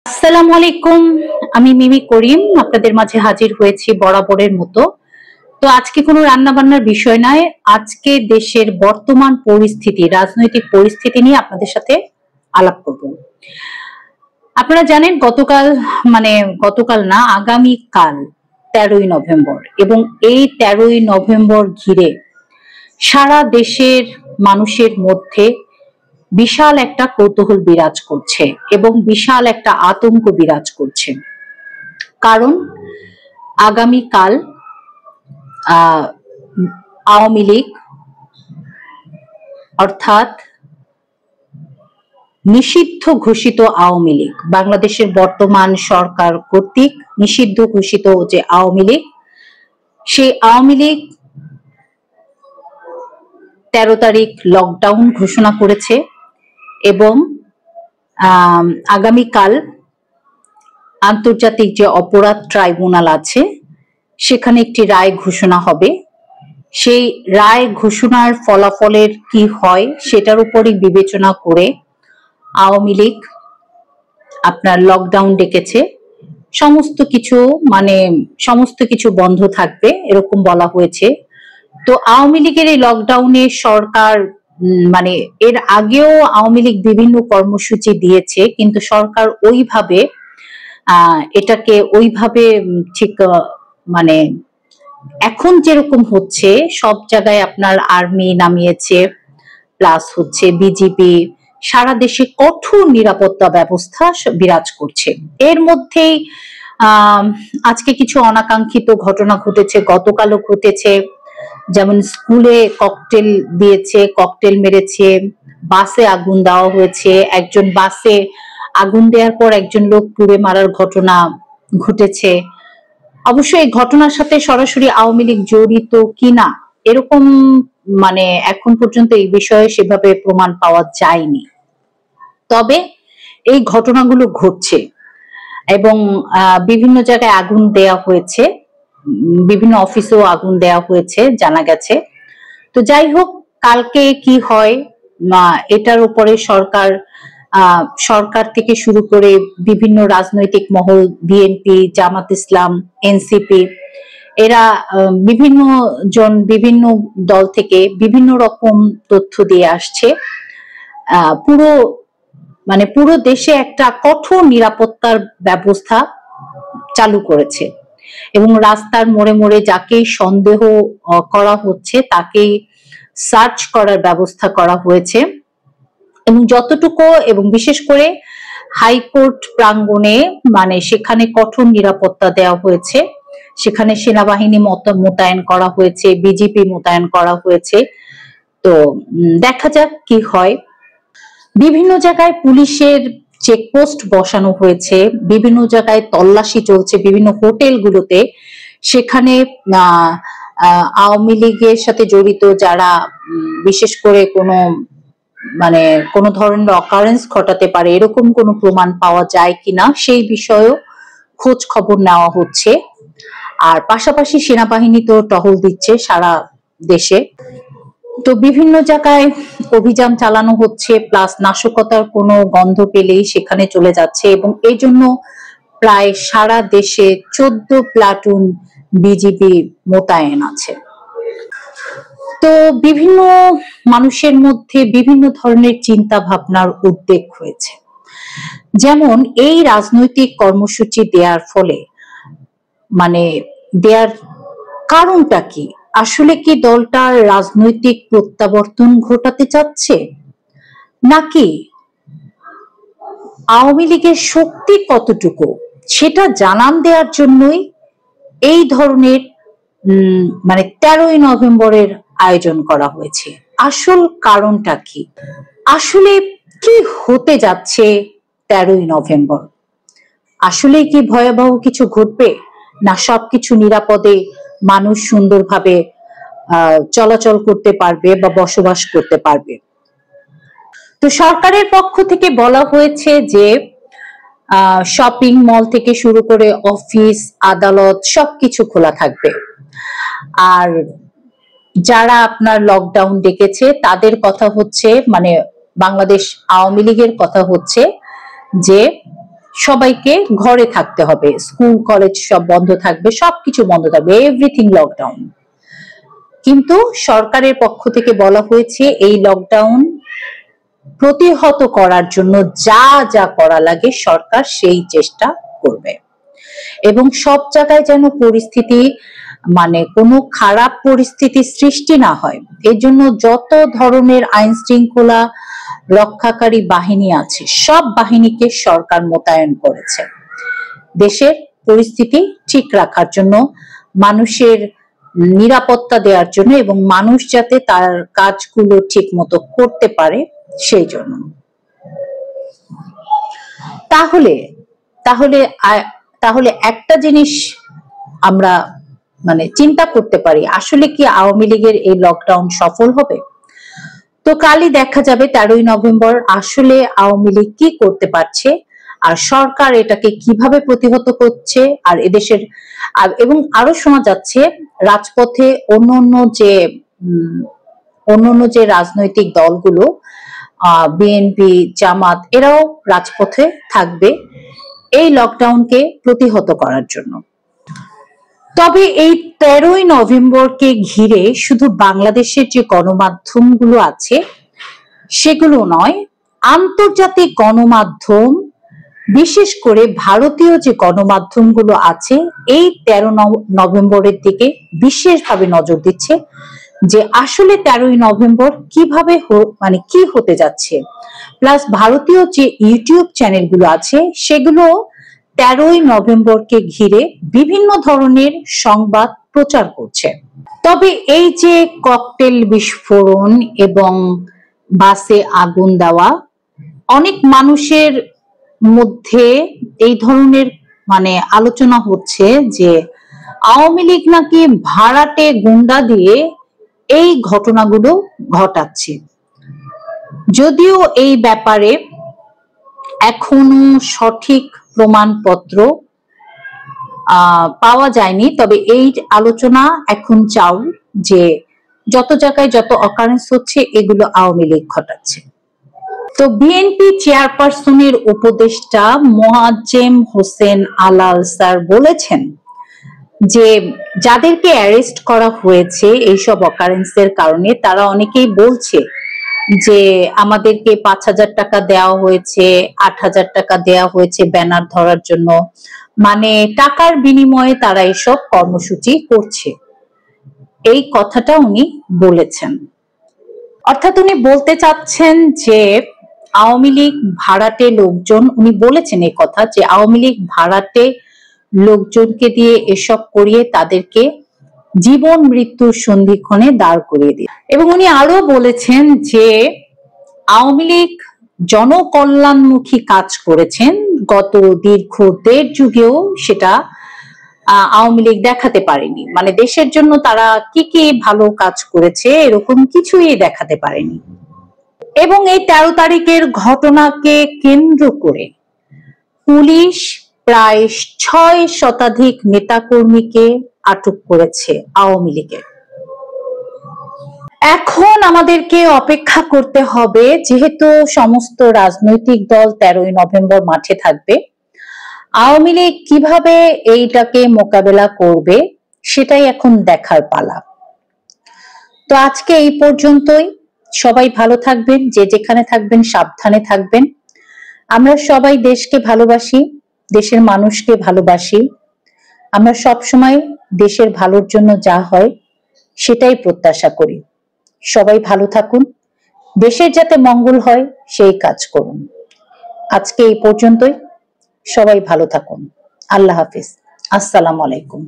আসসালামু আলাইকুম। আমি মিমি করিম আপনাদের মাঝে হাজির হয়েছি বরাবরের মতো। তো আজকে কোনো রান্না বান্নার বিষয় নয়, আজকে দেশের বর্তমান পরিস্থিতি, রাজনৈতিক পরিস্থিতি নিয়ে আপনাদের সাথে আলাপ করব। আপনারা জানেন গতকাল না, আগামীকাল 13ই নভেম্বর, এবং এই 13ই নভেম্বর ঘিরে সারা দেশের মানুষের মধ্যে বিশাল একটা কৌতূহল বিরাজ করছে এবং বিশাল একটা আতঙ্ক বিরাজ করছে। কারণ আগামীকাল আওয়ামী লীগ, অর্থাৎ নিষিদ্ধ ঘোষিত আওয়ামী লীগ, বাংলাদেশের বর্তমান সরকার কর্তৃক নিষিদ্ধ ঘোষিত যে আওয়ামী লীগ, সেই আওয়ামী লীগ 13 তারিখ লকডাউন ঘোষণা করেছে এবং আগামীকাল আন্তর্জাতিক যে অপরাধ ট্রাইব্যুনাল আছে সেখানে একটি রায় ঘোষণা হবে। সেই রায় ঘোষণার ফলাফলের কি হয় সেটার উপরই বিবেচনা করে আওয়ামী লীগ আপনার লকডাউন ডেকেছে। সমস্ত কিছু বন্ধ থাকবে এরকম বলা হয়েছে। তো আওয়ামী লীগের এই লকডাউনে সরকার এর আগেও আওয়ামী লীগ বিভিন্ন কর্মসূচি দিয়েছে, কিন্তু সরকার ওইভাবে ঠিক এখন যেরকম হচ্ছে সব জায়গায় আপনার আর্মি নামিয়েছে, প্লাস হচ্ছে বিজিবি, সারা দেশে কঠোর নিরাপত্তা ব্যবস্থা বিরাজ করছে। এর মধ্যেই আজকে কিছু অনাকাঙ্ক্ষিত ঘটনা ঘটেছে, গতকালও ঘটেছে। যেমন স্কুলে ককটেল দিয়েছে, ককটেল মেরেছে, বাসে আগুন দেওয়া হয়েছে, একজন বাসে আগুন দেওয়ার পর একজন লোক পুড়ে মারার ঘটনা ঘটেছে। অবশ্য এই ঘটনার সাথে সরাসরি আওয়ামী লীগ জড়িত কিনা এরকম এখন পর্যন্ত এই বিষয়ে সেভাবে প্রমাণ পাওয়া যায়নি। তবে এই ঘটনাগুলো ঘটছে এবং বিভিন্ন জায়গায় আগুন দেওয়া হয়েছে, বিভিন্ন অফিসেও আগুন দেওয়া হয়েছে জানা গেছে। তো যাই হোক, কালকে কি হয় এটার উপরে সরকার থেকে শুরু করে বিভিন্ন রাজনৈতিক মহল, বিএনপি, জামাত ইসলাম, এনসিপি, এরা বিভিন্ন দল থেকে বিভিন্ন রকম তথ্য দিয়ে আসছে। পুরো দেশে একটা কঠোর নিরাপত্তার ব্যবস্থা চালু করেছে এবং রাস্তার মোড়ে মোড়ে যাকেই সন্দেহ করা হচ্ছে তাকেই সার্চ করার ব্যবস্থা করা হয়েছে। এবং এবং বিশেষ করে হাইকোর্ট প্রাঙ্গণে সেখানে কঠোর নিরাপত্তা দেওয়া হয়েছে। সেখানে সেনাবাহিনী মোতায়েন করা হয়েছে, বিজিপি মোতায়েন করা হয়েছে। তো দেখা যাক কি হয়। বিভিন্ন জায়গায় পুলিশের চেকপোস্ট বসানো হয়েছে, বিভিন্ন জায়গায় তল্লাশি চলছে, বিভিন্ন হোটেলগুলোতে। সেখানে আওয়ামী লীগের সাথে জড়িত যারা বিশেষ করে কোনো ধরনের অকারেন্স ঘটাতে পারে এরকম কোনো প্রমাণ পাওয়া যায় কিনা সেই বিষয়েও খোঁজ খবর নেওয়া হচ্ছে। আর পাশাপাশি সেনাবাহিনী তো টহল দিচ্ছে সারা দেশে। তো বিভিন্ন জায়গায় অভিযান চালানো হচ্ছে, প্লাস নাশকতার কোনো গন্ধ পেলেই সেখানে চলে যাচ্ছে এবং এই জন্য প্রায় সারা দেশে 14 প্লাটুন বিজিবি মোতায়েন আছে। তো বিভিন্ন মানুষের মধ্যে বিভিন্ন ধরনের চিন্তা ভাবনার উদ্বেগ হয়েছে। যেমন এই রাজনৈতিক কর্মসূচি দেওয়ার ফলে দেওয়ার কারণটা কি? আসলে কি দলটার রাজনৈতিক প্রত্যাবর্তন ঘটাতে চাচ্ছে, নাকি আওয়ামী লীগের শক্তি কতটুকু সেটা জানান দেওয়ার জন্যই এই ধরনের 13ই নভেম্বরের আয়োজন করা হয়েছে? আসল কারণটা কি? আসলে কি হতে যাচ্ছে 13ই নভেম্বর? আসলে কি ভয়াবহ কিছু ঘটবে, না সবকিছু নিরাপদে মানুষ সুন্দরভাবে চলাচল করতে পারবে বা বসবাস করতে পারবে? তো সরকারের পক্ষ থেকে বলা হয়েছে যে শপিং মল থেকে শুরু করে অফিস, আদালত সবকিছু খোলা থাকবে। আর যারা আপনার লকডাউন ডেকেছে তাদের কথা হচ্ছে, বাংলাদেশ আওয়ামী লীগের কথা হচ্ছে যে সবাইকে ঘরে থাকতে হবে, স্কুল কলেজ সব বন্ধ থাকবে, সবকিছু বন্ধ থাকবে, এভরিথিং লকডাউন। কিন্তু সরকারের পক্ষ থেকে বলা হয়েছে এই লকডাউন প্রতিহত করার জন্য যা যা করা লাগে সরকার সেই চেষ্টা করবে, এবং সব জায়গায় যেন পরিস্থিতি মানে কোনো খারাপ পরিস্থিতি সৃষ্টি না হয়, এর জন্য যত ধরনের আইন শৃঙ্খলা রক্ষাকারী বাহিনী আছে সব বাহিনীকে সরকার মোতায়েন করেছে দেশের পরিস্থিতি ঠিক রাখার জন্য, মানুষের নিরাপত্তা দেওয়ার জন্য, এবং মানুষ যাতে তার কাজগুলো ঠিক মতো করতে পারে সেই জন্য। তাহলে তাহলে তাহলে একটা জিনিস আমরা মানে চিন্তা করতে পারি, আসলে কি আওয়ামী লীগের এই লকডাউন সফল হবে? তো কালই দেখা যাবে 13ই নভেম্বর আসলে আওয়ামী লীগ কি করতে পারছে আর সরকার এটাকে কিভাবে প্রতিহত করছে। আর এদেশের এবং আরো শোনা যাচ্ছে রাজপথে অন্যান্য যে রাজনৈতিক দলগুলো বিএনপি জামাত এরাও রাজপথে থাকবে এই লকডাউনকে প্রতিহত করার জন্য। তবে এই 13ই নভেম্বরকে ঘিরে শুধু বাংলাদেশের যে গণমাধ্যমগুলো আছে সেগুলো নয়, আন্তর্জাতিক গণমাধ্যম বিশেষ করে ভারতীয় যে গণমাধ্যমগুলো আছে এই 13 নভেম্বরের দিকে বিশেষভাবে নজর দিচ্ছে যে আসলে 13ই নভেম্বর কিভাবে মানে কি হতে যাচ্ছে। প্লাস ভারতীয় যে ইউটিউব চ্যানেলগুলো আছে সেগুলো 13ই নভেম্বরকে ঘিরে বিভিন্ন ধরনের সংবাদ প্রচার করছে। তবে এই যে ককটেল বিস্ফোরণ এবং বাসে আগুন দেওয়া, অনেক মানুষের মধ্যে এই ধরনের মানে আলোচনা হচ্ছে যে আওয়ামী লীগ নাকি ভাড়াটে গুন্ডা দিয়ে এই ঘটনাগুলো ঘটাচ্ছে। যদিও এই ব্যাপারে এখনো সঠিক প্রমাণপত্র পাওয়া যায়নি, তবে এই আলোচনা এখন চাউল যে যত জায়গায় যত অকারেন্স হচ্ছে এগুলো আওয়ামী লীগ ঘটাচ্ছে। তো বিএনপি চেয়ারপারসনের উপদেষ্টা মোয়াজ্জেম হোসেন আলাল স্যার বলেছেন যে যাদেরকে অ্যারেস্ট করা হয়েছে এইসব অকারেন্সের কারণে তারা অনেকেই বলছে যে আমাদেরকে 5,000 টাকা দেওয়া হয়েছে, 8,000 টাকা দেওয়া হয়েছে ব্যানার ধরার জন্য, মানে টাকার বিনিময়ে তারা এসব কর্মসূচি করছে, এই কথাটা উনি বলেছেন। অর্থাৎ উনি বলতে চাচ্ছেন যে আওয়ামী লীগ ভাড়াটে লোকজন, উনি বলেছেন এই কথা যে আওয়ামী লীগ ভাড়াটে লোকজনকে দিয়ে এসব করিয়ে তাদেরকে জীবন মৃত্যুর সন্ধিক্ষণে দাঁড় করিয়ে দিয়ে, এবং উনি আরো বলেছেন যে আওয়ামী লীগ জনকল্যাণমুখী কাজ করেছেন, গত দীর্ঘ 1.5 যুগেও সেটা আওয়ামী লীগ দেখাতে পারেনি, মানে দেশের জন্য তারা কি কি ভালো কাজ করেছে এরকম কিছুই দেখাতে পারেনি। এবং এই 13 তারিখের ঘটনাকে কেন্দ্র করে পুলিশ প্রায় 6 শতাধিক নেতাকর্মীকে আটক করেছে আওয়ামী লীগের। এখন আমাদেরকে অপেক্ষা করতে হবে, যেহেতু সমস্ত রাজনৈতিক দল 13ই নভেম্বর মাঠে থাকবে, আওয়ামী লীগ কিভাবে এইটাকে মোকাবেলা করবে সেটাই এখন দেখার পালা। তো আজকে এই পর্যন্তই, সবাই ভালো থাকবেন, যে যেখানে থাকবেন সাবধানে থাকবেন। আমরা সবাই দেশকে ভালোবাসি, দেশের মানুষকে ভালোবাসি, আমরা সব সময় দেশের ভালোর জন্য যা হয় সেটাই প্রত্যাশা করি। সবাই ভালো থাকুন, দেশের যাতে মঙ্গল হয় সেই কাজ করুন। আজকে এই পর্যন্তই, সবাই ভালো থাকুন। আল্লাহ হাফিজ, আসসালামু আলাইকুম।